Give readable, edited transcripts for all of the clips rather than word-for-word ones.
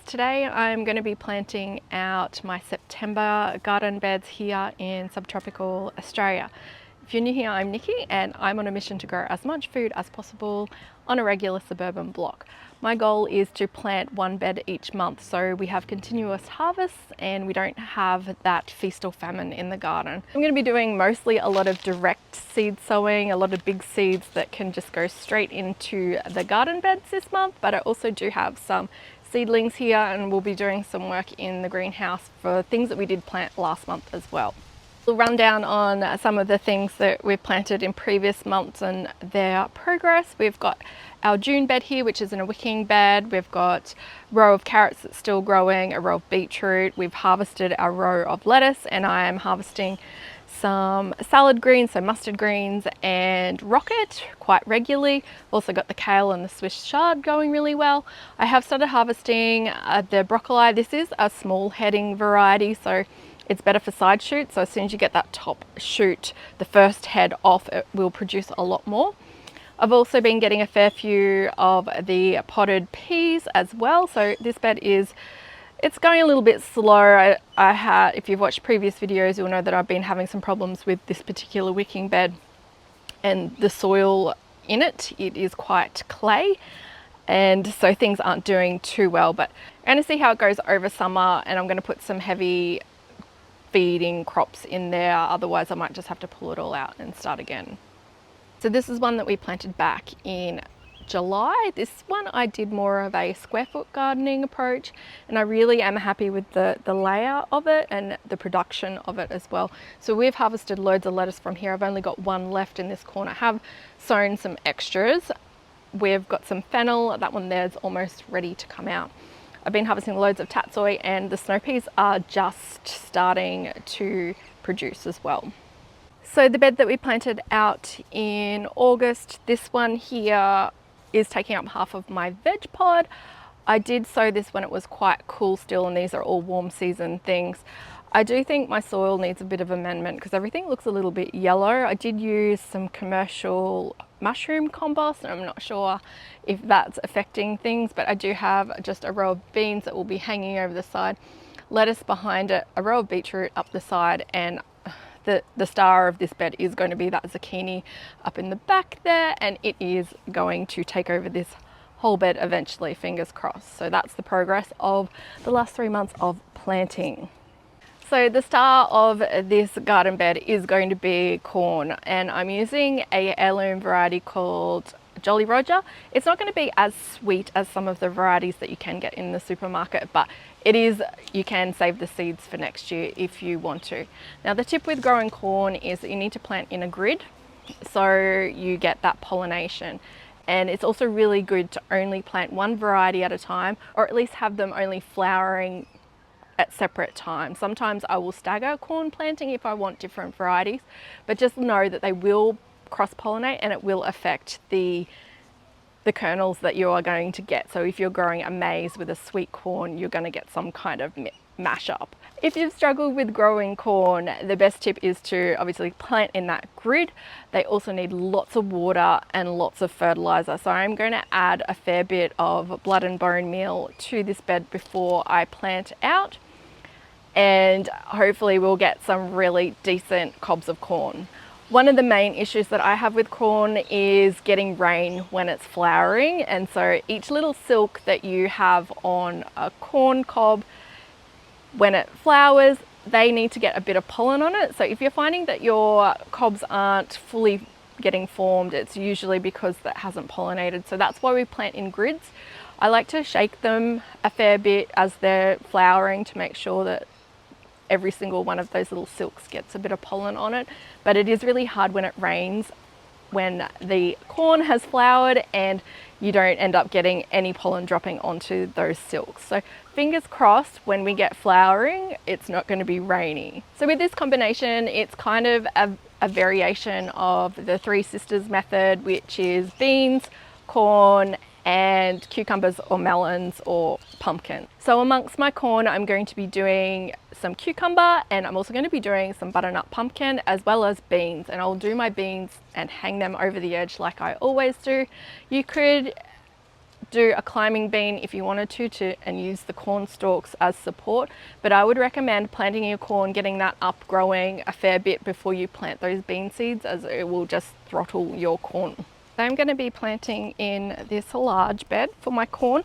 Today I'm going to be planting out my September garden beds here in Subtropical Australia. If you're new here, I'm Nikki and I'm on a mission to grow as much food as possible on a regular suburban block. My goal is to plant one bed each month so we have continuous harvests and we don't have that feast or famine in the garden. I'm going to be doing mostly a lot of direct seed sowing, a lot of big seeds that can just go straight into the garden beds this month, but I also do have some seedlings here and we'll be doing some work in the greenhouse for things that we did plant last month as well. We'll run down on some of the things that we've planted in previous months and their progress. We've got our June bed here, which is in a wicking bed. We've got a row of carrots that's still growing, a row of beetroot. We've harvested our row of lettuce and I am harvesting some salad greens, so mustard greens and rocket quite regularly. Also got the kale and the Swiss chard going really well. I have started harvesting the broccoli. This is a small heading variety, so it's better for side shoots. So as soon as you get that top shoot, the first head off, it will produce a lot more. I've also been getting a fair few of the potted peas as well. So this bed it's going a little bit slow. If you've watched previous videos, you'll know that I've been having some problems with this particular wicking bed and the soil in it. It is quite clay and so things aren't doing too well, but I'm going to see how it goes over summer and I'm going to put some heavy feeding crops in there. Otherwise I might just have to pull it all out and start again. So this is one that we planted back in July. This one I did more of a square foot gardening approach and I really am happy with the layout of it and the production of it as well. So we've harvested loads of lettuce from here. I've only got one left in this corner. I have sown some extras. We've got some fennel. That one there's almost ready to come out. I've been harvesting loads of tatsoi and the snow peas are just starting to produce as well. So the bed that we planted out in August, this one here is taking up half of my veg pod. I did sow this when it was quite cool still and these are all warm season things. I do think my soil needs a bit of amendment because everything looks a little bit yellow. I did use some commercial mushroom compost and I'm not sure if that's affecting things, but I do have just a row of beans that will be hanging over the side, lettuce behind it, a row of beetroot up the side, and the star of this bed is going to be that zucchini up in the back there, and it is going to take over this whole bed eventually, fingers crossed. So that's the progress of the last 3 months of planting. So the star of this garden bed is going to be corn, and I'm using a heirloom variety called Jolly Roger. It's not going to be as sweet as some of the varieties that you can get in the supermarket, but you can save the seeds for next year if you want to. Now the tip with growing corn is that you need to plant in a grid so you get that pollination. And it's also really good to only plant one variety at a time, or at least have them only flowering at separate times. Sometimes I will stagger corn planting if I want different varieties, but just know that they will cross-pollinate and it will affect the kernels that you are going to get. So if you're growing a maize with a sweet corn, you're going to get some kind of mashup. If you've struggled with growing corn, the best tip is to obviously plant in that grid. They also need lots of water and lots of fertilizer. So I'm going to add a fair bit of blood and bone meal to this bed before I plant out, and hopefully we'll get some really decent cobs of corn. One of the main issues that I have with corn is getting rain when it's flowering, and so each little silk that you have on a corn cob, when it flowers, they need to get a bit of pollen on it. So if you're finding that your cobs aren't fully getting formed, it's usually because that hasn't pollinated. So that's why we plant in grids. I like to shake them a fair bit as they're flowering to make sure that every single one of those little silks gets a bit of pollen on it. But it is really hard when it rains, when the corn has flowered and you don't end up getting any pollen dropping onto those silks. So fingers crossed when we get flowering, it's not going to be rainy. So with this combination, it's kind of a variation of the Three Sisters method, which is beans, corn, and cucumbers or melons or pumpkin. So amongst my corn, I'm going to be doing some cucumber and I'm also going to be doing some butternut pumpkin as well as beans, and I'll do my beans and hang them over the edge like I always do. You could do a climbing bean if you wanted to and use the corn stalks as support, but I would recommend planting your corn, getting that up growing a fair bit before you plant those bean seeds, as it will just throttle your corn. I'm going to be planting in this large bed for my corn.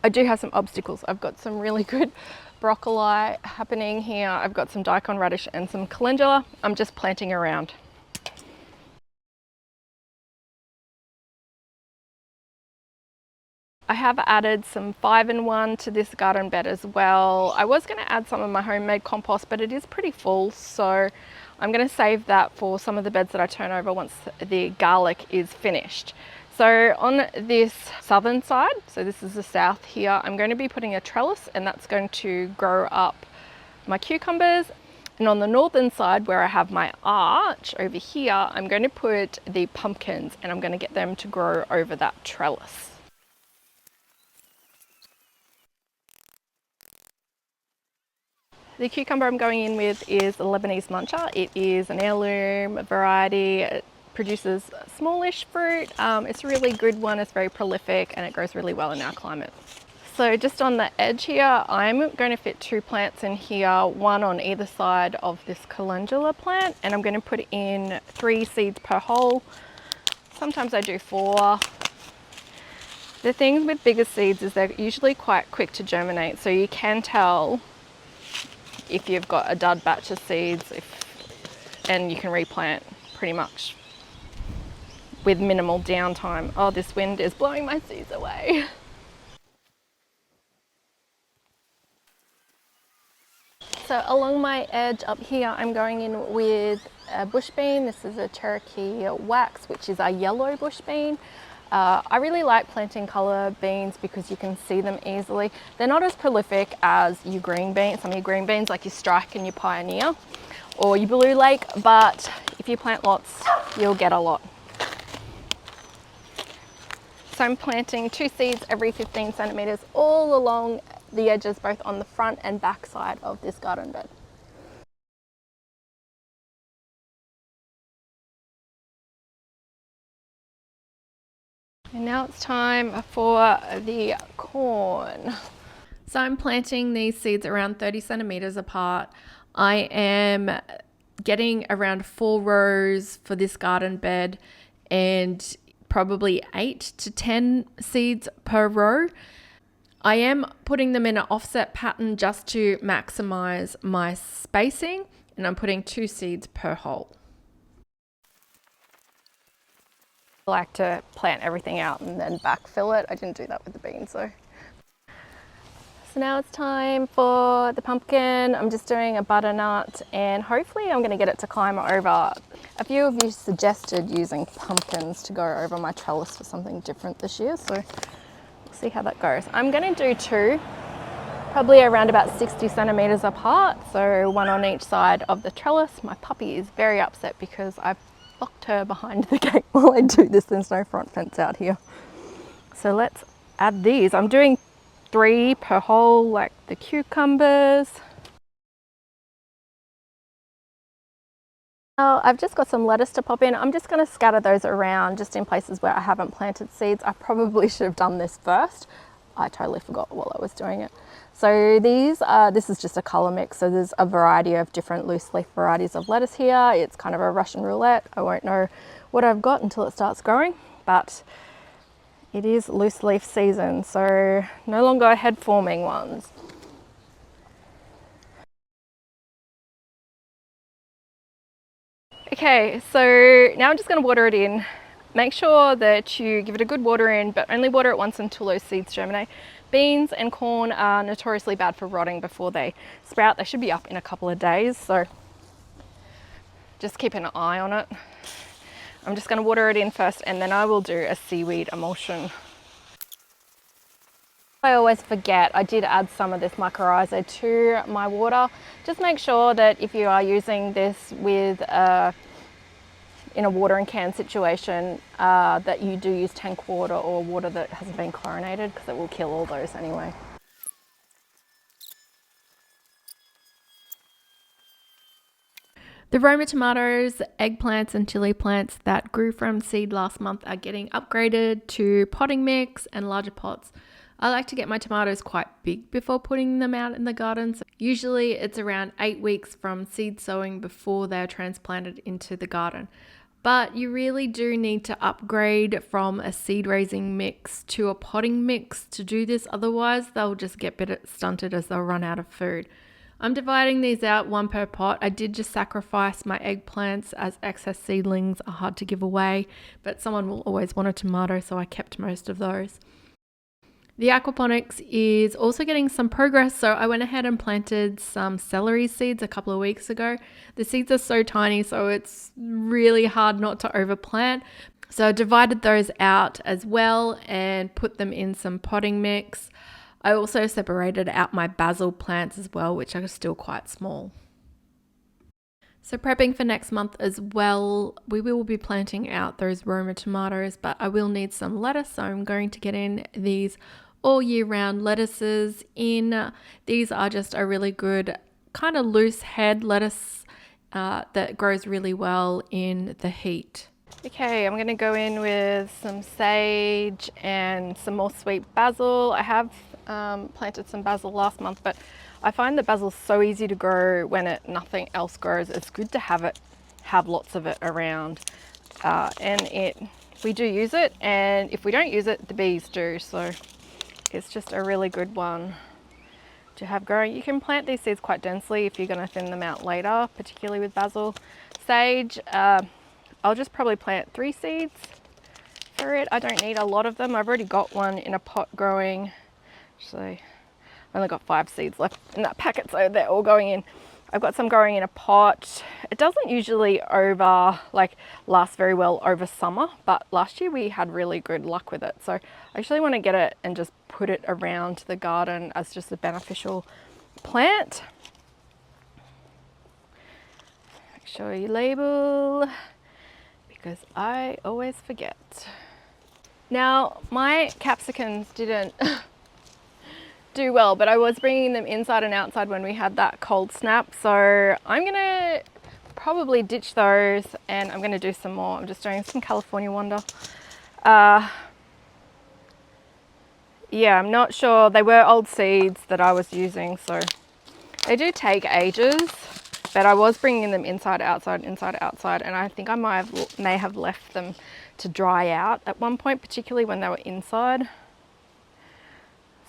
I do have some obstacles. I've got some really good broccoli happening here. I've got some daikon radish and some calendula. I'm just planting around. I have added some 5-in-1 to this garden bed as well. I was going to add some of my homemade compost, but it is pretty full, so I'm going to save that for some of the beds that I turn over once the garlic is finished. So on this southern side, so this is the south here, I'm going to be putting a trellis, and that's going to grow up my cucumbers. And on the northern side, where I have my arch over here, I'm going to put the pumpkins, and I'm going to get them to grow over that trellis. The cucumber I'm going in with is a Lebanese muncher. It is an heirloom variety. It produces smallish fruit. It's a really good one. It's very prolific and it grows really well in our climate. So just on the edge here, I'm going to fit 2 plants in here, one on either side of this calendula plant, and I'm going to put in 3 seeds per hole. Sometimes I do 4. The thing with bigger seeds is they're usually quite quick to germinate, so you can tell if you've got a dud batch of seeds, and you can replant pretty much with minimal downtime. Oh, this wind is blowing my seeds away. So along my edge up here, I'm going in with a bush bean. This is a Cherokee wax, which is a yellow bush bean. I really like planting colour beans because you can see them easily. They're not as prolific as your green beans, some of your green beans like your Strike and your Pioneer or your Blue Lake, but if you plant lots, you'll get a lot. So I'm planting 2 seeds every 15 centimetres all along the edges, both on the front and back side of this garden bed. And now it's time for the corn. So I'm planting these seeds around 30 centimeters apart. I am getting around 4 rows for this garden bed and probably 8 to 10 seeds per row. I am putting them in an offset pattern just to maximize my spacing, and I'm putting 2 seeds per hole. I like to plant everything out and then backfill it. I didn't do that with the beans though. So now it's time for the pumpkin. I'm just doing a butternut and hopefully I'm going to get it to climb over. A few of you suggested using pumpkins to go over my trellis for something different this year, so we'll see how that goes. I'm going to do 2, probably around about 60 centimeters apart, so 1 on each side of the trellis. My puppy is very upset because I've locked her behind the gate while I do this. There's no front fence out here. So let's add these. I'm doing 3 per hole like the cucumbers. Now I've just got some lettuce to pop in. I'm just going to scatter those around just in places where I haven't planted seeds. I probably should have done this first. I totally forgot while I was doing it. So this is just a colour mix. So there's a variety of different loose leaf varieties of lettuce here. It's kind of a Russian roulette. I won't know what I've got until it starts growing, but it is loose leaf season, so no longer head forming ones. Okay, so now I'm just going to water it in. Make sure that you give it a good water in, but only water it once until those seeds germinate. Beans and corn are notoriously bad for rotting before they sprout. They should be up in a couple of days, so just keep an eye on it. I'm just going to water it in first and then I will do a seaweed emulsion. I always forget, I did add some of this mycorrhiza to my water. Just make sure that if you are using this with in a watering can situation, that you do use tank water or water that hasn't been chlorinated, because it will kill all those anyway. The Roma tomatoes, eggplants and chili plants that grew from seed last month are getting upgraded to potting mix and larger pots. I like to get my tomatoes quite big before putting them out in the garden. So usually it's around 8 weeks from seed sowing before they're transplanted into the garden. But you really do need to upgrade from a seed raising mix to a potting mix to do this. Otherwise, they'll just get a bit stunted as they'll run out of food. I'm dividing these out one per pot. I did just sacrifice my eggplants as excess seedlings are hard to give away, but someone will always want a tomato, so I kept most of those. The aquaponics is also getting some progress, so I went ahead and planted some celery seeds a couple of weeks ago. The seeds are so tiny, so it's really hard not to overplant. So I divided those out as well and put them in some potting mix. I also separated out my basil plants as well, which are still quite small. So prepping for next month as well, we will be planting out those Roma tomatoes, but I will need some lettuce. So I'm going to get in these all year round lettuces in. These are just a really good kind of loose head lettuce that grows really well in the heat. Okay, I'm going to go in with some sage and some more sweet basil. I have planted some basil last month, but I find that basil's so easy to grow when nothing else grows. It's good to have lots of it around, and we do use it, and if we don't use it, the bees do. So it's just a really good one to have growing. You can plant these seeds quite densely if you're going to thin them out later, particularly with basil. Sage, I'll just probably plant 3 seeds for it. I don't need a lot of them. I've already got one in a pot growing. So I only got 5 seeds left in that packet, so they're all going in. I've got some growing in a pot. It doesn't usually last very well over summer, but last year we had really good luck with it. So I actually want to get it and just put it around the garden as just a beneficial plant. Make sure you label, because I always forget. Now, my capsicums didn't do well, but I was bringing them inside and outside when we had that cold snap. So I'm gonna probably ditch those and I'm gonna do some more. I'm just doing some California Wonder. Yeah, I'm not sure. They were old seeds that I was using, so they do take ages, but I was bringing them inside, outside, and I think I may have left them to dry out at one point, particularly when they were inside.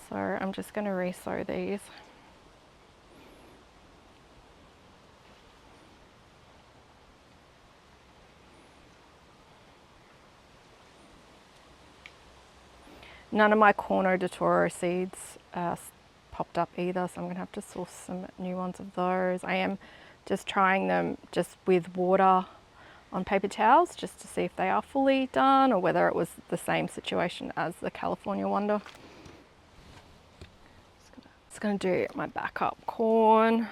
So I'm just going to resow these. None of my Corno de Toro seeds popped up either, so I'm going to have to source some new ones of those. I am just trying them just with water on paper towels just to see if they are fully done or whether it was the same situation as the California Wonder. Just going to do my backup corn.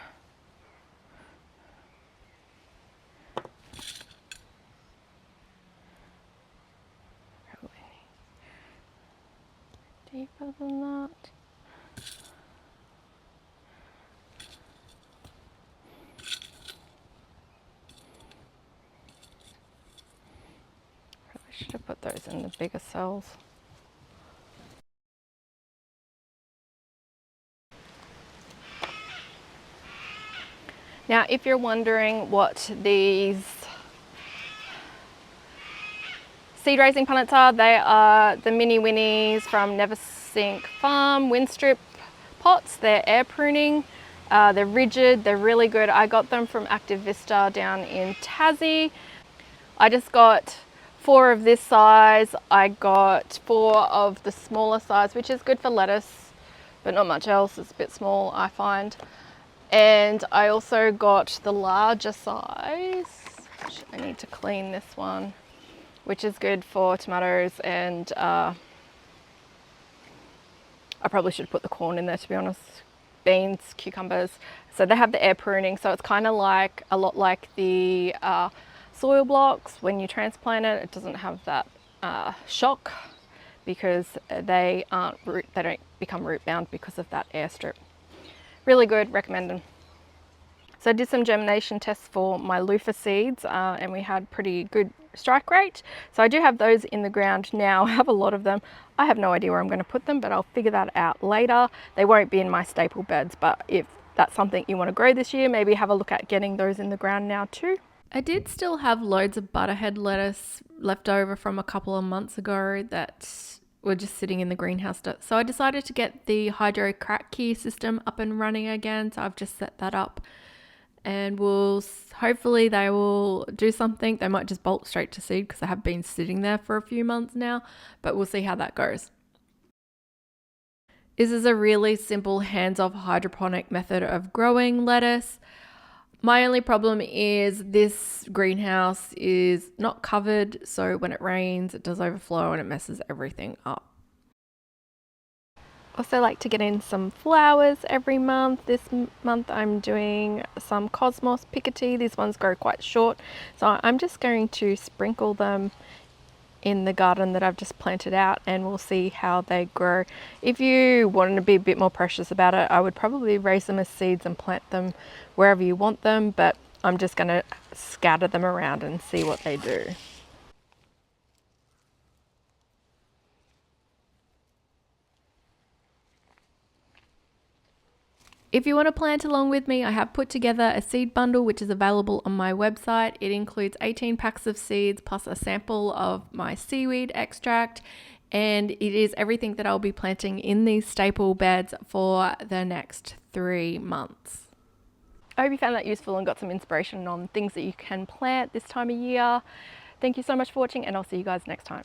Probably deeper than that. Probably should have put those in the bigger cells. Now, if you're wondering what these seed raising punnets are, they are the mini winnies from Neversink Farm Windstrip pots. They're air pruning. They're rigid, they're really good. I got them from Active Vista down in Tassie. I just got 4 of this size. I got 4 of the smaller size, which is good for lettuce, but not much else. It's a bit small, I find. And I also got the larger size. I need to clean this one, which is good for tomatoes, and I probably should put the corn in there, to be honest. Beans, cucumbers. So they have the air pruning, so it's kind of like a lot like the soil blocks. When you transplant it, it doesn't have that shock because they don't become root bound because of that air strip. Really good, recommended. So I did some germination tests for my loofah seeds and we had pretty good strike rate. So I do have those in the ground now. I have a lot of them. I have no idea where I'm going to put them, but I'll figure that out later. They won't be in my staple beds, but if that's something you want to grow this year, maybe have a look at getting those in the ground now too. I did still have loads of butterhead lettuce left over from a couple of months ago that were just sitting in the greenhouse. So I decided to get the hydro crack key system up and running again. So I've just set that up. And hopefully they will do something. They might just bolt straight to seed because they have been sitting there for a few months now, but we'll see how that goes. This is a really simple hands-off hydroponic method of growing lettuce. My only problem is this greenhouse is not covered, so when it rains it does overflow and it messes everything up. Also like to get in some flowers every month. This month I'm doing some Cosmos Picotee. These ones grow quite short, so I'm just going to sprinkle them in the garden that I've just planted out, and we'll see how they grow. If you wanted to be a bit more precious about it, I would probably raise them as seeds and plant them wherever you want them, but I'm just going to scatter them around and see what they do. If you want to plant along with me, I have put together a seed bundle which is available on my website. It includes 18 packs of seeds plus a sample of my seaweed extract, and it is everything that I'll be planting in these staple beds for the next 3 months. I hope you found that useful and got some inspiration on things that you can plant this time of year. Thank you so much for watching, and I'll see you guys next time.